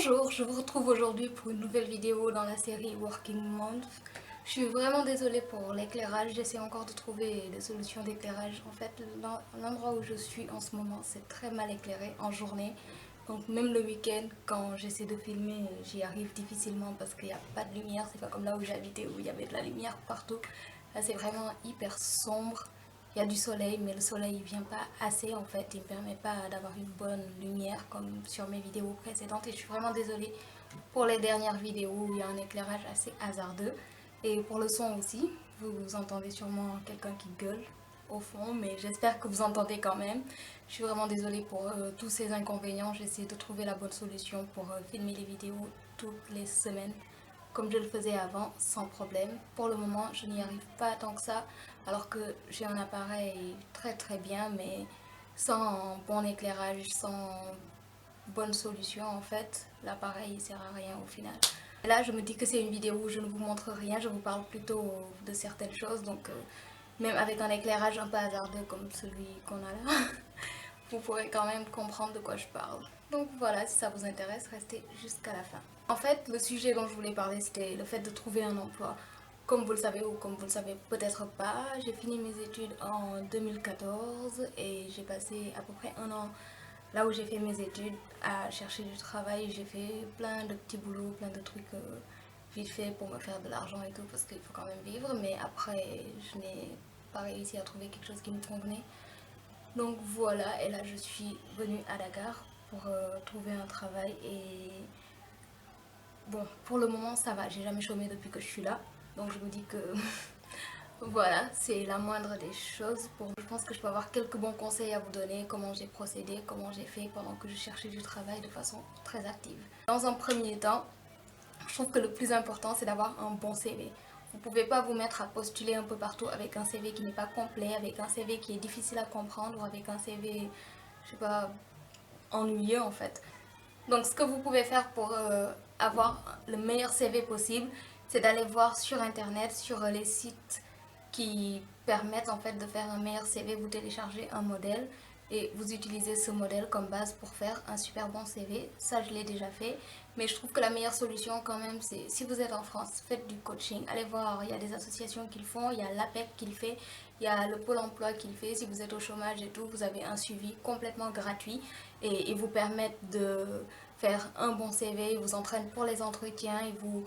Bonjour, je vous retrouve aujourd'hui pour une nouvelle vidéo dans la série Working Month. Je suis vraiment désolée pour l'éclairage, j'essaie encore de trouver des solutions d'éclairage. En fait, l'endroit où je suis en ce moment, c'est très mal éclairé en journée. Donc même le week-end, quand j'essaie de filmer, j'y arrive difficilement parce qu'il n'y a pas de lumière. C'est pas comme là où j'habitais où il y avait de la lumière partout. Là, c'est vraiment hyper sombre. Il y a du soleil, mais le soleil ne vient pas assez en fait. Il ne me permet pas d'avoir une bonne lumière comme sur mes vidéos précédentes. Et je suis vraiment désolée pour les dernières vidéos où il y a un éclairage assez hasardeux. Et pour le son aussi, vous entendez sûrement quelqu'un qui gueule au fond, mais j'espère que vous entendez quand même. Je suis vraiment désolée pour tous ces inconvénients. J'essaie de trouver la bonne solution pour filmer les vidéos toutes les semaines comme je le faisais avant sans problème. Pour le moment, je n'y arrive pas tant que ça, alors que j'ai un appareil très bien, mais sans bon éclairage, sans bonne solution en fait, l'appareil ne sert à rien au final. Et là, je me dis que c'est une vidéo où je ne vous montre rien, je vous parle plutôt de certaines choses, donc même avec un éclairage un peu hasardeux comme celui qu'on a là, vous pourrez quand même comprendre de quoi je parle. Donc voilà, si ça vous intéresse, restez jusqu'à la fin. En fait, le sujet dont je voulais parler, c'était le fait de trouver un emploi. Comme vous le savez ou comme vous le savez peut-être pas, j'ai fini mes études en 2014 et j'ai passé à peu près un an là où j'ai fait mes études à chercher du travail. J'ai fait plein de petits boulots, plein de trucs vite fait pour me faire de l'argent et tout parce qu'il faut quand même vivre. Mais après, je n'ai pas réussi à trouver quelque chose qui me convenait. Donc voilà, et là je suis venue à Dakar pour trouver un travail et bon, pour le moment ça va, j'ai jamais chômé depuis que je suis là. Donc je me dis que voilà, c'est la moindre des choses. Je pense que je peux avoir quelques bons conseils à vous donner, comment j'ai procédé, comment j'ai fait pendant que je cherchais du travail de façon très active. Dans un premier temps, je trouve que le plus important c'est d'avoir un bon CV. Vous ne pouvez pas vous mettre à postuler un peu partout avec un CV qui n'est pas complet, avec un CV qui est difficile à comprendre ou avec un CV, je sais pas, ennuyeux en fait. Donc ce que vous pouvez faire pour avoir le meilleur CV possible, c'est d'aller voir sur internet, sur les sites qui permettent en fait de faire un meilleur CV. Vous téléchargez un modèle et vous utilisez ce modèle comme base pour faire un super bon CV. Ça, je l'ai déjà fait. Mais je trouve que la meilleure solution quand même, c'est si vous êtes en France, faites du coaching. Allez voir, il y a des associations qui le font, il y a l'APEC qui le fait, il y a le Pôle emploi qui le fait. Si vous êtes au chômage et tout, vous avez un suivi complètement gratuit et ils vous permettent de faire un bon CV, ils vous entraînent pour les entretiens, ils vous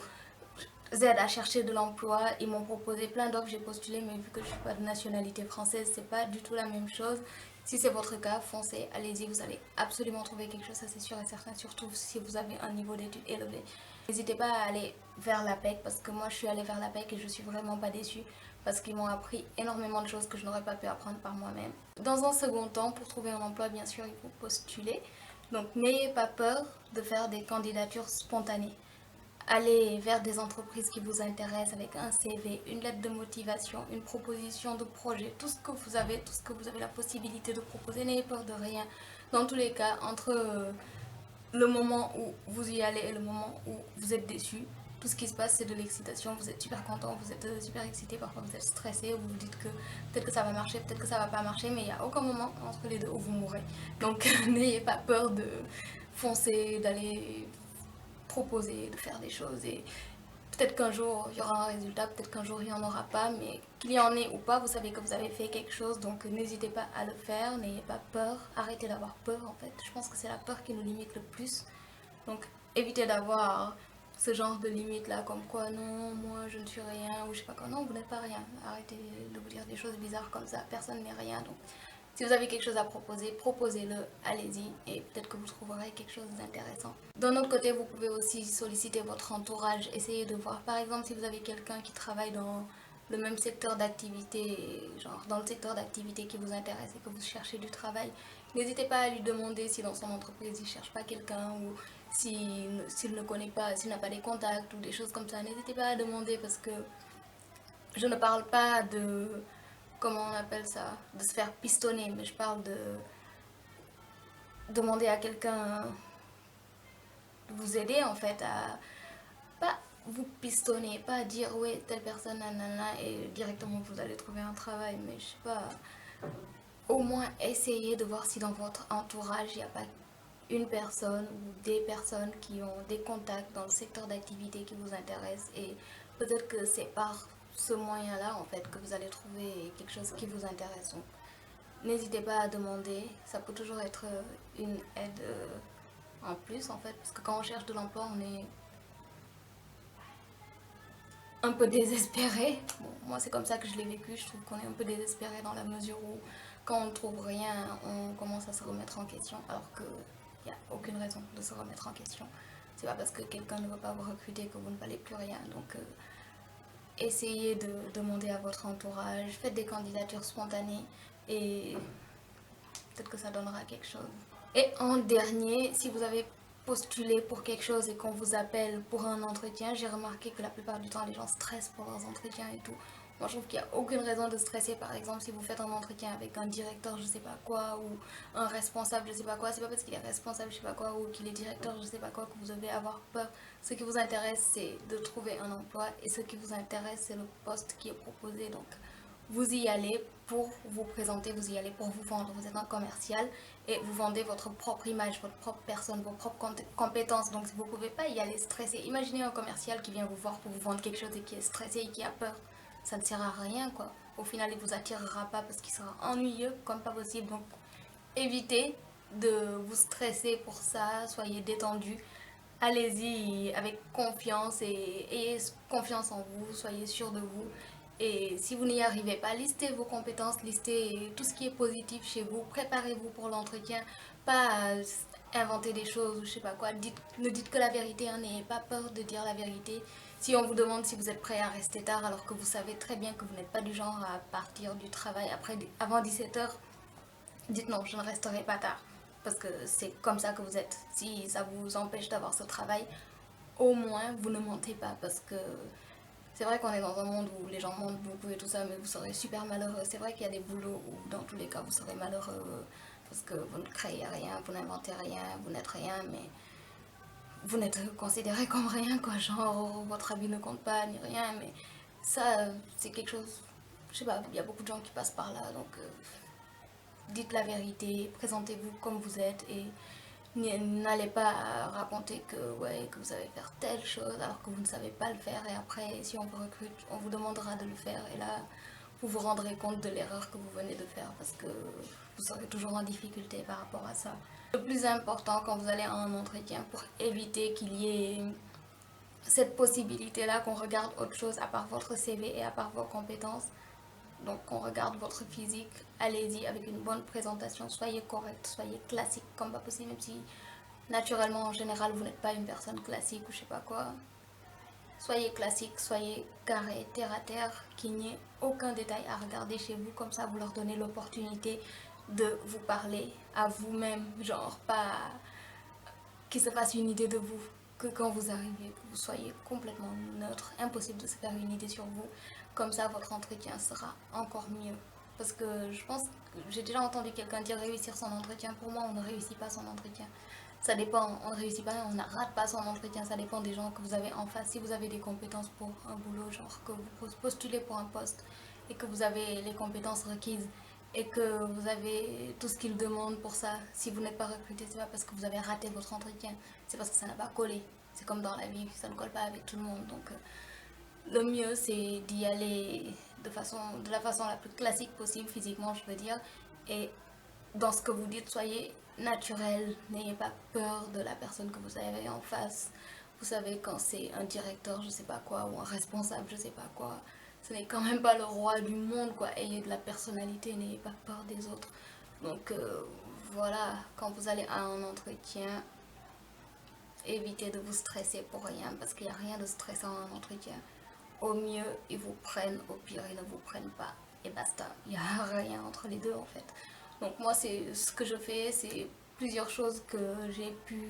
aident à chercher de l'emploi. Ils m'ont proposé plein d'offres, j'ai postulé, mais vu que je ne suis pas de nationalité française, c'est pas du tout la même chose. Si c'est votre cas, foncez, allez-y, vous allez absolument trouver quelque chose, ça c'est sûr et certain, surtout si vous avez un niveau d'études élevé. N'hésitez pas à aller vers l'APEC parce que moi je suis allée vers l'APEC et je suis vraiment pas déçue parce qu'ils m'ont appris énormément de choses que je n'aurais pas pu apprendre par moi-même. Dans un second temps, pour trouver un emploi, bien sûr, il faut postuler. Donc n'ayez pas peur de faire des candidatures spontanées. Allez vers des entreprises qui vous intéressent avec un CV, une lettre de motivation, une proposition de projet, tout ce que vous avez, tout ce que vous avez la possibilité de proposer, n'ayez peur de rien. Dans tous les cas, entre le moment où vous y allez et le moment où vous êtes déçu, tout ce qui se passe c'est de l'excitation, vous êtes super content, vous êtes super excité, parfois vous êtes stressé, vous vous dites que peut-être que ça va marcher, peut-être que ça va pas marcher, mais il n'y a aucun moment entre les deux où vous mourrez. Donc n'ayez pas peur de foncer, d'aller proposer, de faire des choses et peut-être qu'un jour il y aura un résultat, peut-être qu'un jour il n'y en aura pas, mais qu'il y en ait ou pas, vous savez que vous avez fait quelque chose, donc n'hésitez pas à le faire, n'ayez pas peur, arrêtez d'avoir peur en fait. Je pense que c'est la peur qui nous limite le plus, donc évitez d'avoir ce genre de limite là, comme quoi non, moi je ne suis rien, ou je sais pas quoi, non, vous n'êtes pas rien, arrêtez de vous dire des choses bizarres comme ça, personne n'est rien, donc si vous avez quelque chose à proposer, proposez-le, allez-y et peut-être que vous trouverez quelque chose d'intéressant. D'un autre côté, vous pouvez aussi solliciter votre entourage, essayez de voir par exemple si vous avez quelqu'un qui travaille dans le même secteur d'activité, genre dans le secteur d'activité qui vous intéresse et que vous cherchez du travail, n'hésitez pas à lui demander si dans son entreprise il ne cherche pas quelqu'un ou s'il ne connaît pas, s'il n'a pas des contacts ou des choses comme ça. N'hésitez pas à demander parce que je ne parle pas de, comment on appelle ça, de se faire pistonner, mais je parle de demander à quelqu'un de vous aider en fait à pas vous pistonner, pas dire ouais telle personne nanana et directement vous allez trouver un travail, mais je sais pas, au moins essayez de voir si dans votre entourage il n'y a pas une personne ou des personnes qui ont des contacts dans le secteur d'activité qui vous intéresse, et peut-être que c'est par ce moyen-là en fait que vous allez trouver quelque chose qui vous intéresse. Donc, n'hésitez pas à demander, ça peut toujours être une aide en plus en fait, parce que quand on cherche de l'emploi, on est un peu désespéré. Bon, moi c'est comme ça que je l'ai vécu, je trouve qu'on est un peu désespéré dans la mesure où quand on ne trouve rien, on commence à se remettre en question, alors qu'il n'y a aucune raison de se remettre en question. C'est pas parce que quelqu'un ne veut pas vous recruter que vous ne valez plus rien. Donc essayez de demander à votre entourage, faites des candidatures spontanées et peut-être que ça donnera quelque chose. Et en dernier, si vous avez postulé pour quelque chose et qu'on vous appelle pour un entretien, j'ai remarqué que la plupart du temps, les gens stressent pour leurs entretiens et tout. Moi, je trouve qu'il n'y a aucune raison de stresser. Par exemple, si vous faites un entretien avec un directeur, je sais pas quoi, ou un responsable, je sais pas quoi, c'est pas parce qu'il est responsable, je sais pas quoi, ou qu'il est directeur, je sais pas quoi, que vous devez avoir peur. Ce qui vous intéresse, c'est de trouver un emploi, et ce qui vous intéresse, c'est le poste qui est proposé. Donc, vous y allez pour vous présenter, vous y allez pour vous vendre. Vous êtes un commercial et vous vendez votre propre image, votre propre personne, vos propres compétences. Donc vous ne pouvez pas y aller stressé. Imaginez un commercial qui vient vous voir pour vous vendre quelque chose et qui est stressé et qui a peur. Ça ne sert à rien quoi. Au final, il ne vous attirera pas parce qu'il sera ennuyeux comme pas possible. Donc évitez de vous stresser pour ça, soyez détendu. Allez-y avec confiance et ayez confiance en vous, soyez sûr de vous. Et si vous n'y arrivez pas, listez vos compétences, listez tout ce qui est positif chez vous, préparez-vous pour l'entretien, pas inventer des choses ou je sais pas quoi. Ne dites que la vérité, hein, n'ayez pas peur de dire la vérité. Si on vous demande si vous êtes prêt à rester tard alors que vous savez très bien que vous n'êtes pas du genre à partir du travail avant 17 h, dites non, je ne resterai pas tard. Parce que c'est comme ça que vous êtes. Si ça vous empêche d'avoir ce travail, au moins vous ne mentez pas. Parce que c'est vrai qu'on est dans un monde où les gens mentent beaucoup et tout ça, mais vous serez super malheureux. C'est vrai qu'il y a des boulots où dans tous les cas vous serez malheureux parce que vous ne créez rien, vous n'inventez rien, vous n'êtes rien, mais vous n'êtes considéré comme rien, quoi. Genre votre avis ne compte pas ni rien, mais ça c'est quelque chose. Je sais pas, il y a beaucoup de gens qui passent par là, donc dites la vérité, présentez-vous comme vous êtes et n'allez pas raconter ouais, que vous savez faire telle chose alors que vous ne savez pas le faire, et après si on vous recrute, on vous demandera de le faire et là vous vous rendrez compte de l'erreur que vous venez de faire parce que vous serez toujours en difficulté par rapport à ça. Le plus important quand vous allez à un entretien, pour éviter qu'il y ait cette possibilité-là qu'on regarde autre chose à part votre CV et à part vos compétences, donc on regarde votre physique, allez-y avec une bonne présentation, soyez correct, soyez classique comme pas possible, même si naturellement en général vous n'êtes pas une personne classique ou je sais pas quoi. Soyez classique, soyez carré, terre à terre, qu'il n'y ait aucun détail à regarder chez vous, comme ça vous leur donnez l'opportunité de vous parler à vous-même, genre pas qu'ils se fassent une idée de vous, que quand vous arrivez, que vous soyez complètement neutre, impossible de se faire une idée sur vous. Comme ça, votre entretien sera encore mieux. Parce que je pense que j'ai déjà entendu quelqu'un dire réussir son entretien. Pour moi, on ne réussit pas son entretien. Ça dépend, on ne réussit pas, on n'arrête pas son entretien, ça dépend des gens que vous avez en face. Si vous avez des compétences pour un boulot, genre que vous postulez pour un poste et que vous avez les compétences requises et que vous avez tout ce qu'ils demandent pour ça, si vous n'êtes pas recruté, c'est pas parce que vous avez raté votre entretien, c'est parce que ça n'a pas collé. C'est comme dans la vie, ça ne colle pas avec tout le monde. Donc le mieux c'est d'y aller de la façon la plus classique possible, physiquement je veux dire, et dans ce que vous dites, soyez naturel, n'ayez pas peur de la personne que vous avez en face. Vous savez, quand c'est un directeur, je sais pas quoi, ou un responsable, je sais pas quoi, ce n'est quand même pas le roi du monde, quoi. Ayez de la personnalité, n'ayez pas peur des autres. Donc voilà, quand vous allez à un entretien, évitez de vous stresser pour rien, parce qu'il n'y a rien de stressant à un entretien. Au mieux, ils vous prennent, au pire, ils ne vous prennent pas. Et basta, il n'y a rien entre les deux en fait. Donc moi, c'est ce que je fais, c'est plusieurs choses que j'ai pu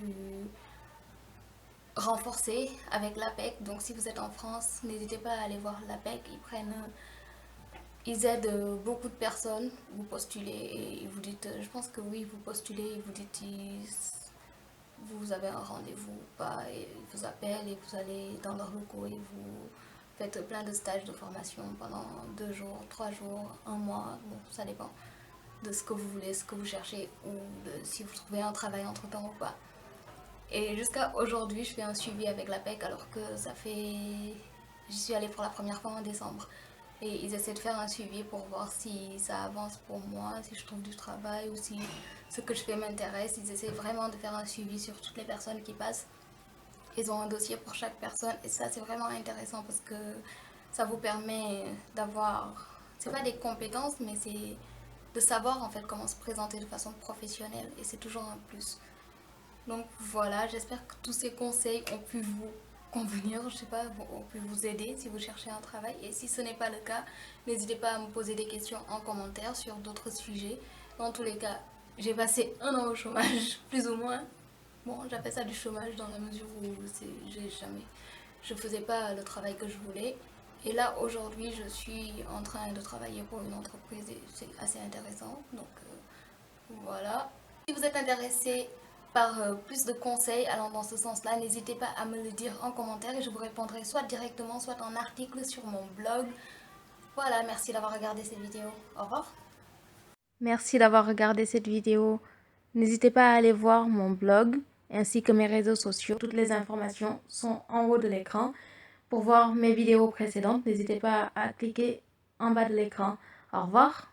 renforcer avec l'APEC. Donc si vous êtes en France, n'hésitez pas à aller voir l'APEC. Ils aident beaucoup de personnes. Vous postulez et vous dites, je pense que oui, vous postulez et vous dites, vous avez un rendez-vous ou pas, et ils vous appellent et vous allez dans leurs locaux et vous faites plein de stages de formation pendant 2 jours, 3 jours, un mois, bon, ça dépend. de ce que vous voulez, ce que vous cherchez, ou de si vous trouvez un travail entre temps ou pas. Et jusqu'à aujourd'hui, je fais un suivi avec l'APEC alors que ça fait... J'y suis allée pour la première fois en décembre. Et ils essaient de faire un suivi pour voir si ça avance pour moi, si je trouve du travail ou si ce que je fais m'intéresse. Ils essaient vraiment de faire un suivi sur toutes les personnes qui passent. Ils ont un dossier pour chaque personne et ça c'est vraiment intéressant parce que ça vous permet d'avoir, c'est pas des compétences mais c'est de savoir en fait comment se présenter de façon professionnelle et c'est toujours un plus. Donc voilà, j'espère que tous ces conseils ont pu vous convenir, je sais pas, ont pu vous aider si vous cherchez un travail. Et si ce n'est pas le cas, n'hésitez pas à me poser des questions en commentaire sur d'autres sujets. Dans tous les cas, j'ai passé un an au chômage, plus ou moins. Bon, j'appelle ça du chômage dans la mesure où je faisais pas le travail que je voulais. Et là, aujourd'hui, je suis en train de travailler pour une entreprise et c'est assez intéressant. Donc voilà. Si vous êtes intéressé par plus de conseils allant dans ce sens-là, n'hésitez pas à me le dire en commentaire et je vous répondrai soit directement, soit en article sur mon blog. Voilà, merci d'avoir regardé cette vidéo. Au revoir. Merci d'avoir regardé cette vidéo. N'hésitez pas à aller voir mon blog ainsi que mes réseaux sociaux. Toutes les informations sont en haut de l'écran. Pour voir mes vidéos précédentes, n'hésitez pas à cliquer en bas de l'écran. Au revoir.